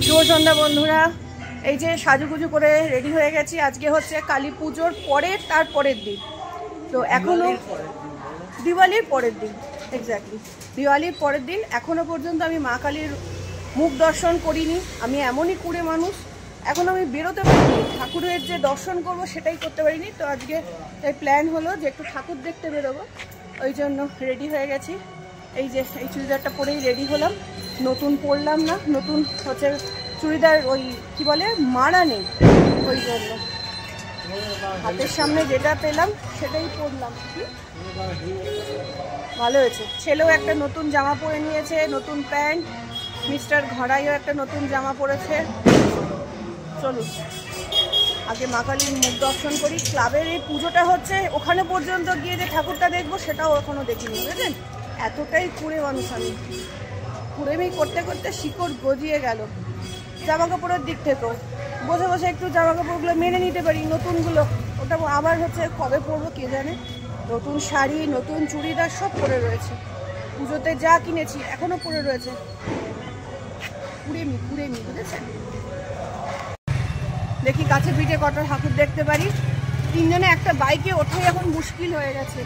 শুভ সন্ধ্যা বন্ধুরা। এই যে সাজুগুজু করে রেডি হয়ে গেছি। আজকে হচ্ছে কালী পুজোর তারপরের দিন, তো এখনো দিওয়ালির পরের দিন, এক্স্যাক্টলি দিওয়ালির পরের দিন। এখনো পর্যন্ত আমি মা কালীর মুখ দর্শন করিনি। আমি এমনই কুড়ে মানুষ, এখন আমি বেরোতে পারিনি, ঠাকুরের যে দর্শন করব সেটাই করতে পারিনি। তো আজকে এই প্ল্যান হলো যে একটু ঠাকুর দেখতে বেরোবো, ওই জন্য রেডি হয়ে গেছি। এই যে এই চুড়িদারটা পরেই রেডি হলাম, নতুন পরলাম না, নতুন হচ্ছে চুড়িদার ওই কি বলে মারা নেই, ওই জন্য হাতের সামনে যেটা পেলাম সেটাই পরলাম। ভালো হয়েছে। ছেলেও একটা নতুন জামা পরে নিয়েছে, নতুন প্যান্ট। মিস্টার ঘড়াইও একটা নতুন জামা পরেছে। চলুন আগে মা কালীর মুখ দর্শন করি। ক্লাবের এই পুজোটা হচ্ছে, ওখানে পর্যন্ত গিয়ে যে ঠাকুরটা দেখবো সেটাও এখনো দেখিনি, বুঝলেন? এতটাই কুড়ে মানুষ আমি, কুড়েমি করতে করতে শিকড় গজিয়ে গেল। জামা কাপড়ের দিক থেকেও বসে বসে একটু জামা কাপড়গুলো মেনে নিতে পারি, নতুনগুলো ওটা আবার হচ্ছে কবে পরবো কে জানে। নতুন শাড়ি, নতুন চুড়িদার সব পরে রয়েছে, পুজোতে যা কিনেছি এখনো পরে রয়েছে। কুড়েমি বুঝেছেন? দেখি কাছে পিঠে কটা ঠাকুর দেখতে পারি। তিনজনে একটা বাইকে ওঠাই এখন মুশকিল হয়ে গেছে।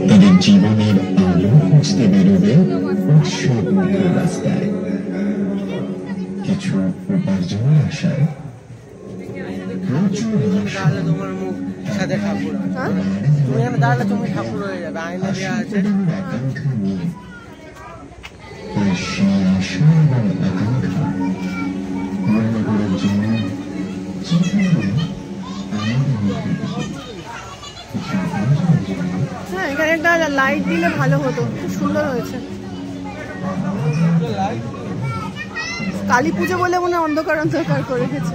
তাদের জীবনের আলো খুঁজতে বেরোবে উৎসবমুখর রাস্তায়, কিছু উপার্জনের আশায়। তোমার মুখ সাথে ঠাকুর, তুমি এখানে দাঁড়ালে তুমি ঠাকুর হয়ে যাবে, আয়না দেওয়া আছে। হ্যাঁ, এখানে একটা লাইট দিলে ভালো হতো, খুব সুন্দর হয়েছে। কালী পুজো বলে মনে অন্ধকার করে রেখেছে।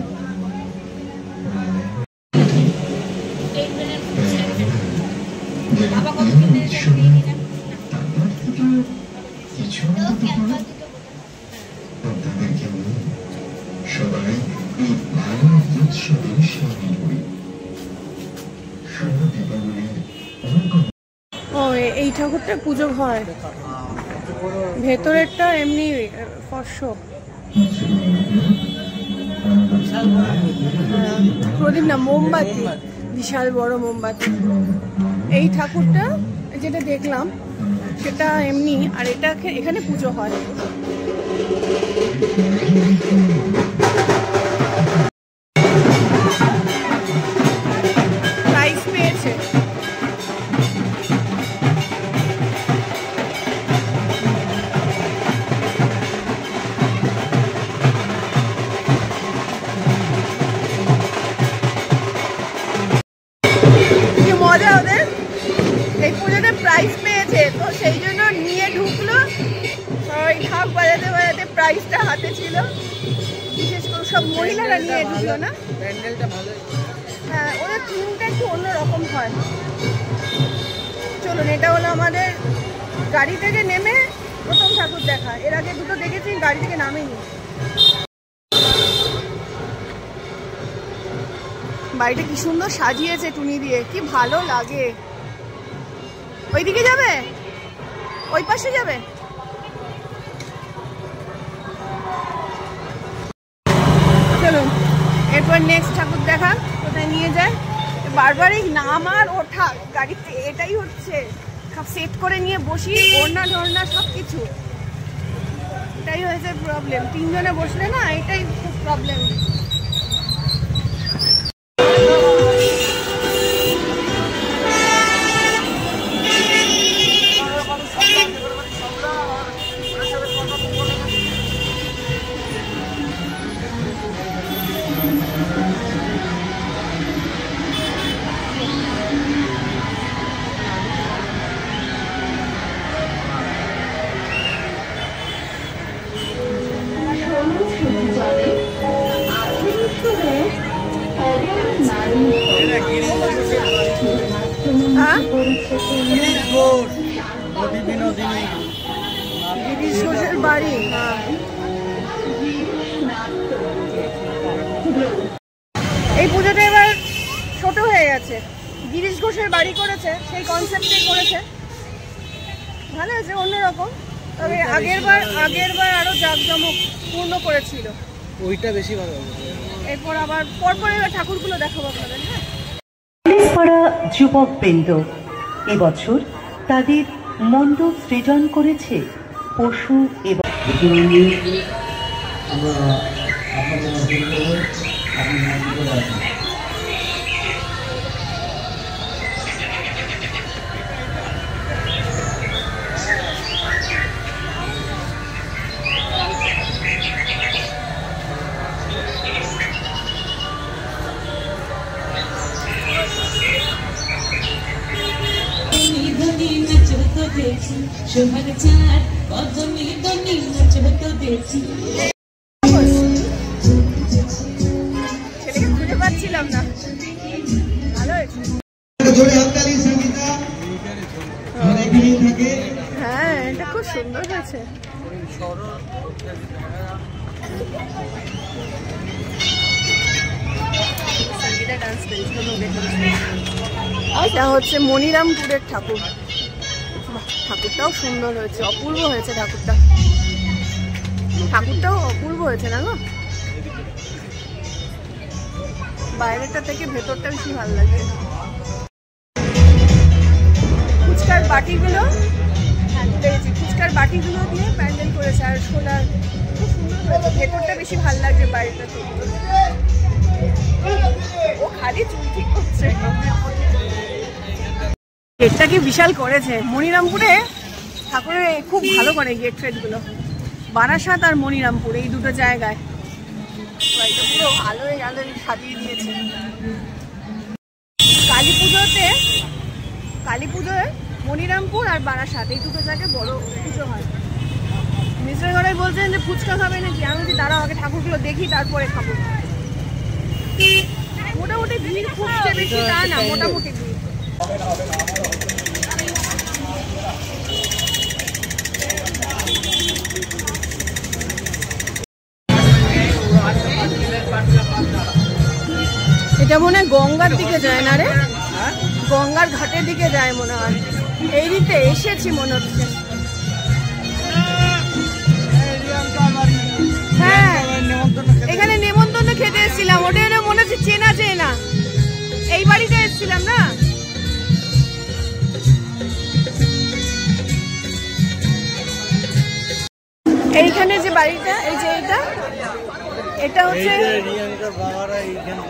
ও এই ঠাকুরটা পুজো হয়, ভেতরেরটা এমনি ফর্স। প্রদীপ না, মোমবাতি, বিশাল বড় মোমবাতি। এই ঠাকুরটা যেটা দেখলাম সেটা এমনি, আর এটা এখানে পুজো হয়। প্রাইজ পেয়েছে। মজা ওদের, এই পুজোতে প্রাইজ পেয়েছে তো সেই জন্য নিয়ে ঢুকলো। ওই ঢাক বাজাতে বাজাতে প্রাইজটা হাতে ছিল, বিশেষ করে সব মহিলারা নিয়ে ঢুকলো না। হ্যাঁ, ওদের থিমটা একটু অন্যরকম হয়। চলুন, এটা হলো আমাদের গাড়ি থেকে নেমে প্রথম ঠাকুর দেখা। এর আগে দুটো দেখেছি, গাড়ি থেকে নামেনি। বাড়িটা কি সুন্দর সাজিয়েছে টুনি দিয়ে, কি ভালো লাগে। ওইদিকে যাবে, ওই পাশে যাবে। চলুন এরপর নেক্সট ঠাকুর দেখা কোথায় নিয়ে যায়। বারবারই নামার ওঠা গাড়িতে, এটাই হচ্ছে সব সেট করে নিয়ে বসি, ওড়না ঢোড়না সব কিছু। এটাই হয়েছে প্রবলেম, তিনজনে বসলে না এটাই খুব প্রবলেম। গিরিশ ঘোষ, নদী বিনোদিনী। গিরিশ ঘোষের বাড়ি। হ্যাঁ, এই পুজোটা এবার ছোট হয়ে গেছে। গিরিশ ঘোষের বাড়ি করেছে, সেই কনসেপ্টে করেছে, ভালো আছে, অন্যরকম। তবে আগের বার আরো জাঁকজমক পূর্ণ করেছিল। ওইটা বেশি ভালো। এরপর আবার পরপর এবার ঠাকুরগুলো দেখাবো আপনাদের। হ্যাঁ, পাড়া যুবক বৃন্দ এবছর তাদের মণ্ডপ সৃজন করেছে পশু এবং ছেলেকে খুঁজে পাচ্ছিলাম না, ভালো হয়েছে। হ্যাঁ, এটা খুব সুন্দর হয়েছে। এটা হচ্ছে মনিরামপুরের ঠাকুর। ঠাকুরটাও সুন্দর হয়েছে, অপূর্ব হয়েছে ঠাকুরটাও অপূর্ব হয়েছে না গো। বাইরেটা থেকে ভেতরটা বেশি ভালো লাগে। ফুচকার বাটিগুলো, ফুচকার বাটিগুলো দিয়ে প্যান্ডেল করেছে আর সোলার, খুব সুন্দর হয়েছে। ভেতরটা বেশি ভালো লাগছে বাইরেটা থেকে। ও খালি চুল ঠিক করছে। গেটটা কি বিশাল করেছে মনিরামপুরে। ঠাকুরের খুব ভালো করে গেট ফেটগুলো, বারাসাত আর মনিরামপুর এই দুটো জায়গায় পুরো আলোয় আলোয় সাজিয়ে দিয়েছে। কালী পুজোয় মনিরামপুর আর বারাসাত এই দুটো জায়গায় বড় পুজো হয়। মিস্টার ঘরে বলছেন যে ফুচকা খাবে নাকি, আমি যদি দাঁড়াও আগে ঠাকুরগুলো দেখি তারপরে খাবো। মোটামুটি ভিড় খুব বেশি তা না, মোটামুটি ভিড়। এটা মনে হয় গঙ্গার দিকে যায় না রে, গঙ্গার ঘাটের দিকে যায় মনে হয়। এই দিকে এসেছি মনে হচ্ছে। হ্যাঁ, এখানে নেমন্তন্ন খেতে এসেছিলাম, ওটা মনে হচ্ছে চেনা চেনা। এই বাড়িতে এসেছিলাম না। এইখানে যে বাড়িটা, এই যে এটা হচ্ছে,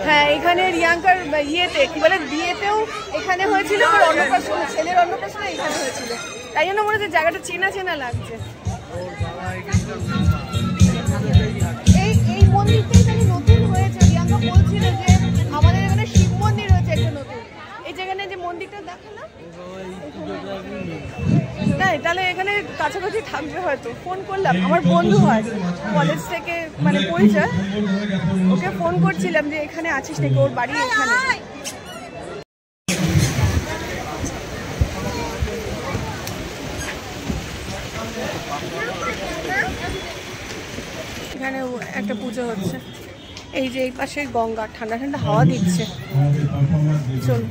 হ্যাঁ এখানে রিয়াঙ্কার ইয়েতে কি বলে বিয়েতেও এখানে হয়েছিল, আর অন্নপ্রাশন, ছেলের অন্নপ্রাশন এখানে হয়েছিল। তাই জন্য মনে হচ্ছে জায়গাটা চেনা চেনা লাগছে। এই মন্দিরটা এখানে নতুন হয়েছে। রিয়াঙ্কা বলছিল যে আমাদের এখানে শিব মন্দির হয়েছে একটা নতুন। এই যেখানে যে মন্দিরটা দেখো না, তাই তাহলে এখানে কাছাকাছি থাকবে হয়তো। ফোন করলাম, আমার বন্ধু হয় কলেজ থেকে, মানে পরিচয়, ওকে ফোন করছিলাম যে এখানে আছিস নাকি, ওর বাড়ি এখানে। এখানে একটা পুজো হচ্ছে, এই যে এই পাশে গঙ্গা, ঠান্ডা ঠান্ডা হাওয়া দিচ্ছে। চল,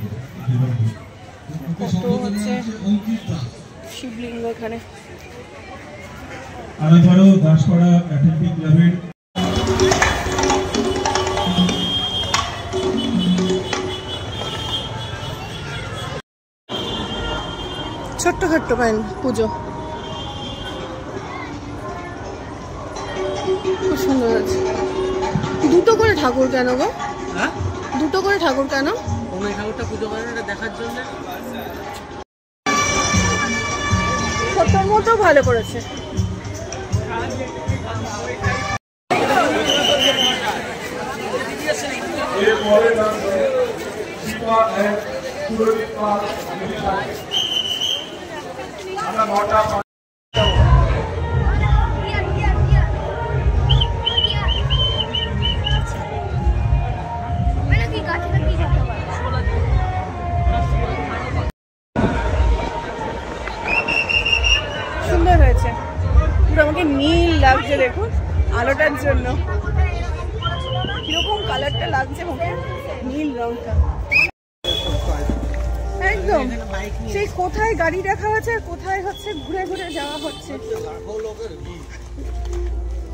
কত হচ্ছে শিবলিঙ্গ এখানে। ছোট্টখাট্ট পুজো, খুব সুন্দর আছে। দুটো করে ঠাকুর কেন গো? দুটো করে ঠাকুর কেন? ঠাকুরটা পুজো করেন এটা দেখার জন্য। ছোট্ট মতো ভালো করেছে। দেখুন আলোটার জন্য কিরকম কালারটা লাগছে মুখে, নীল রংটা একদম। সেই কোথায় গাড়ি দেখা হচ্ছে আর কোথায় হচ্ছে ঘুরে ঘুরে যাওয়া হচ্ছে।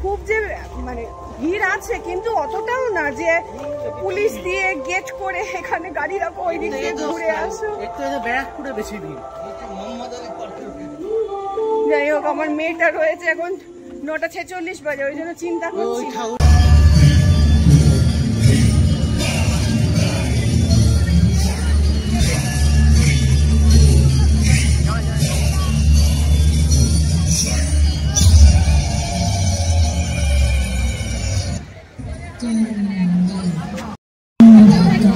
খুব যে মানে ভিড় আছে কিন্তু অতটাও না যে পুলিশ দিয়ে গেট করে এখানে গাড়ি রাখো ওই দিক দিয়ে ঘুরে আসো। ব্যারাকপুরে বেশি ভিড়। যাই হোক আমার মেয়েটা রয়েছে এখন 9:46 বাজে, ওই জন্য চিন্তা করছি।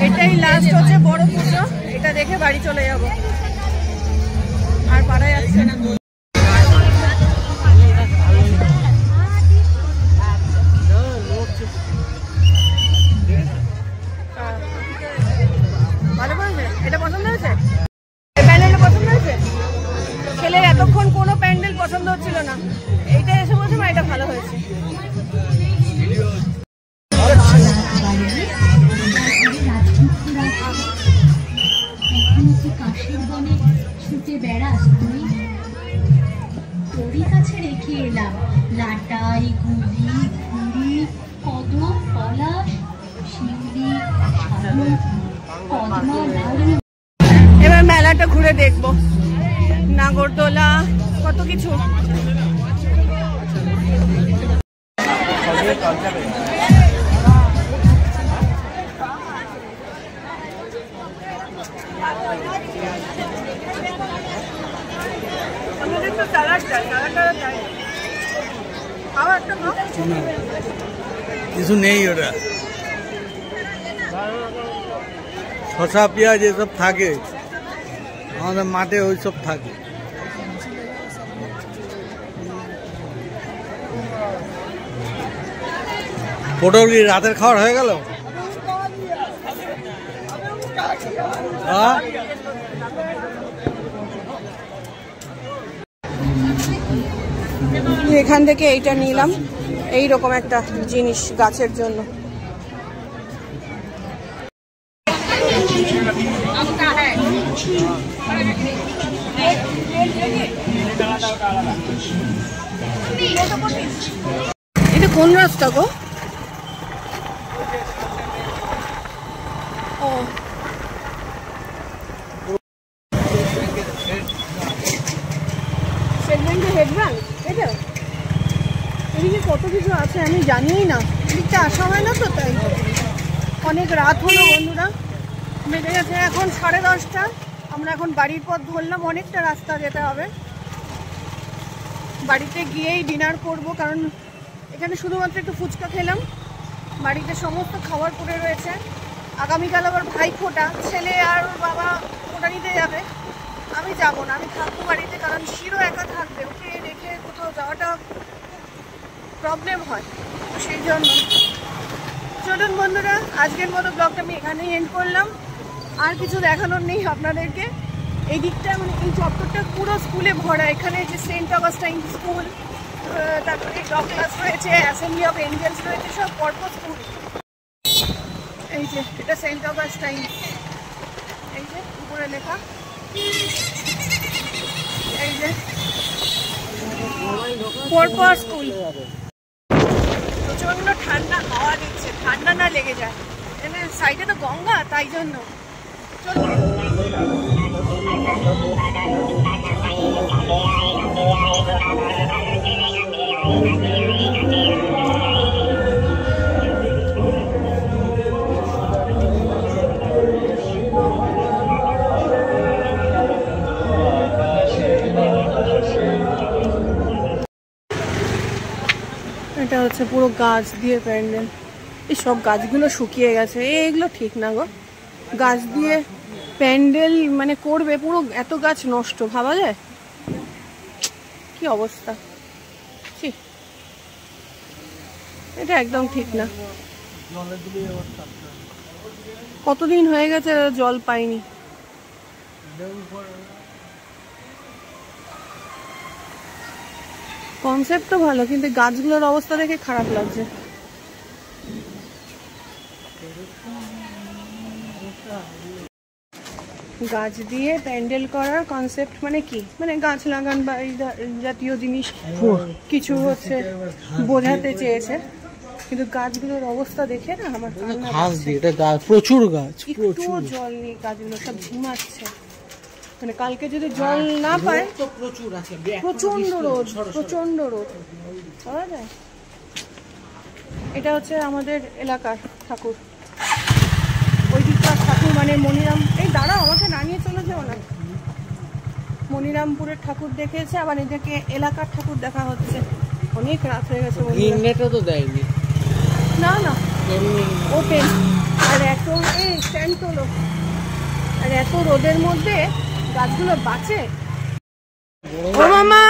এটাই লাস্ট হচ্ছে বড় পুজো, এটা দেখে বাড়ি চলে যাব, আর পারা যাচ্ছে না। ভালো করেছে, এটা পছন্দ হয়েছে, প্যান্ডেলটা পছন্দ হয়েছে। ছেলের এতক্ষণ কোনো প্যান্ডেল পছন্দ হচ্ছিল না, এইটা এসে বলছে মা এটা ভালো হয়েছে। কাশের বনে ছুটে বেড়াস তুই, তোরই কাছে রেখে এলাম লাটাই গুলি ঘুড়ি কদম পলাশ শিউলি শালুক পদ্মা লাড়ু। এবার মেলাটা ঘুরে দেখবো, নাগরদোলা কত কিছু। কিছু নেই ওটা, শসা পেঁয়াজ এসব থাকে আমাদের মাঠে, ওই সব থাকে। পটল কি রাতের খাবার হয়ে গেল? এখান থেকে এইটা নিলাম, এইরকম একটা জিনিস গাছের জন্য। এটা কোন রাস্তা গো? ও সেগমেন্টে হেড ব্যাংক, এটা এদিকে কত কিছু আছে আমি জানিই না, এদিকটা আসা হয় না তো, তাই অনেক রাত হলো বন্ধুরা, বেজে গেছে এখন 10:30। আমরা এখন বাড়ির পথ ধরলাম, অনেকটা রাস্তা যেতে হবে। বাড়িতে গিয়েই ডিনার করব, কারণ এখানে শুধুমাত্র একটু ফুচকা খেলাম, বাড়িতে সমস্ত খাবার পড়ে রয়েছে। আগামীকাল আবার ভাইফোঁটা, ছেলে আর ওর বাবা ফোঁটা নিতে যাবে, আমি যাব না, আমি থাকবো বাড়িতে, কারণ শিরও একা থাকবে, ওকে রেখে কোথাও যাওয়াটা প্রবলেম হয়, সেই জন্য। চলুন বন্ধুরা, আজকের মতো ব্লগটা আমি এখানেই এন্ড করলাম। আর কিছু দেখানোর নেই আপনাদেরকে। এই দিকটা মানে এই চত্বরটা পুরো স্কুলে ভরা, এখানে যে সেন্ট অগাস্টাইন স্কুল, তারপরে ডগলাস রয়েছে, অ্যাসেম্বলি অফ এঞ্জেলস রয়েছে, সব পরপর স্কুল। এই যে এটা সেন্ট অগাস্টাইন, এই যে উপরে লেখা, এই যে পরপর স্কুল। প্রচন্ড ঠান্ডা হাওয়া দিচ্ছে, ঠান্ডা না লেগে যায়, এখানে সাইডে তো গঙ্গা, তাই জন্য। এটা হচ্ছে পুরো গাছ দিয়ে প্যান্ডেল, এই সব গাছগুলো শুকিয়ে গেছে, এগুলো ঠিক না গো, গাছ দিয়ে প্যান্ডেল মানে করবে, পুরো এত গাছ নষ্ট, ভাবা যায় কি অবস্থা। এটা একদম ঠিক না, কতদিন হয়ে গেছে জল পাইনি। কনসেপ্ট তো ভালো, কিন্তু গাছগুলোর অবস্থা দেখে খারাপ লাগছে। গাছ দিয়ে প্যান্ডেল করার কনসেপ্ট মানে কি, মানে গাছ লাগান বা এই জাতীয় জিনিস কিছু হচ্ছে বোঝাতে চেয়েছে, কিন্তু গাছগুলোর অবস্থা দেখে না আমার কান্না ঘাস পাচ্ছে। দিয়ে এটা গাছ, প্রচুর গাছ, একটুও প্রচুর জল নেই, গাছগুলো সব ঝিমাচ্ছে। মানে কালকে যদি জল না পায়, তো প্রচুর আছে, প্রচন্ড রোদ, প্রচন্ড রোদ পাওয়া যায়। এটা হচ্ছে আমাদের এলাকার ঠাকুর, ওই দিককার ঠাকুর মানে মনিরাম। এই দাঁড়াও, আমাকে না নিয়ে চলে যাও না। মনিরামপুরের ঠাকুর দেখেছে, আবার এদিকে এলাকার ঠাকুর দেখা হচ্ছে। অনেক রাত হয়ে গেছে বন্ধুরা। গ্রিন নেটও তো দেয়নি, না না এমনি ওপেন। আর এত এই স্ট্যান্ড তোলো, আর এত রোদের মধ্যে গাছগুলো বাঁচে। ও মামা,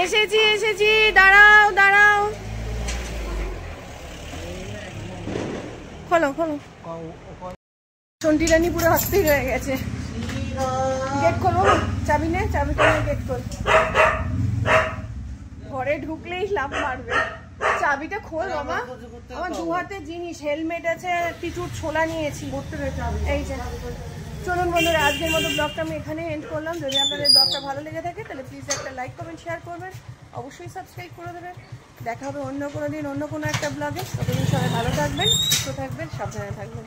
এসেছি এসেছি, দাঁড়াও দাঁড়াও, খোলো খোলো। চন্ডী রানী পুরো অস্থির হয়ে গেছে। গেট খোলো, চাবি নে, চাবিটা নিয়ে গেট খোল। ঘরে ঢুকলেই লাফ মারবে। চাবিটা খোল বাবা, আমার দু হাতে জিনিস, হেলমেট আছে, পিছুর ছোলা নিয়েছি। এই যে চলুন বন্ধুরা, আজকের মতো ব্লগটা আমি এখানে এন্ড করলাম। যদি আপনাদের ব্লগটা ভালো লেগে থাকে তাহলে প্লিজ একটা লাইক কমেন্ট শেয়ার করবেন, অবশ্যই সাবস্ক্রাইব করে দেবেন। দেখা হবে অন্য কোনো দিন অন্য কোনো একটা ব্লগে। ততদিন সবাই ভালো থাকবেন, সুস্থ থাকবেন, সাবধানে থাকবেন।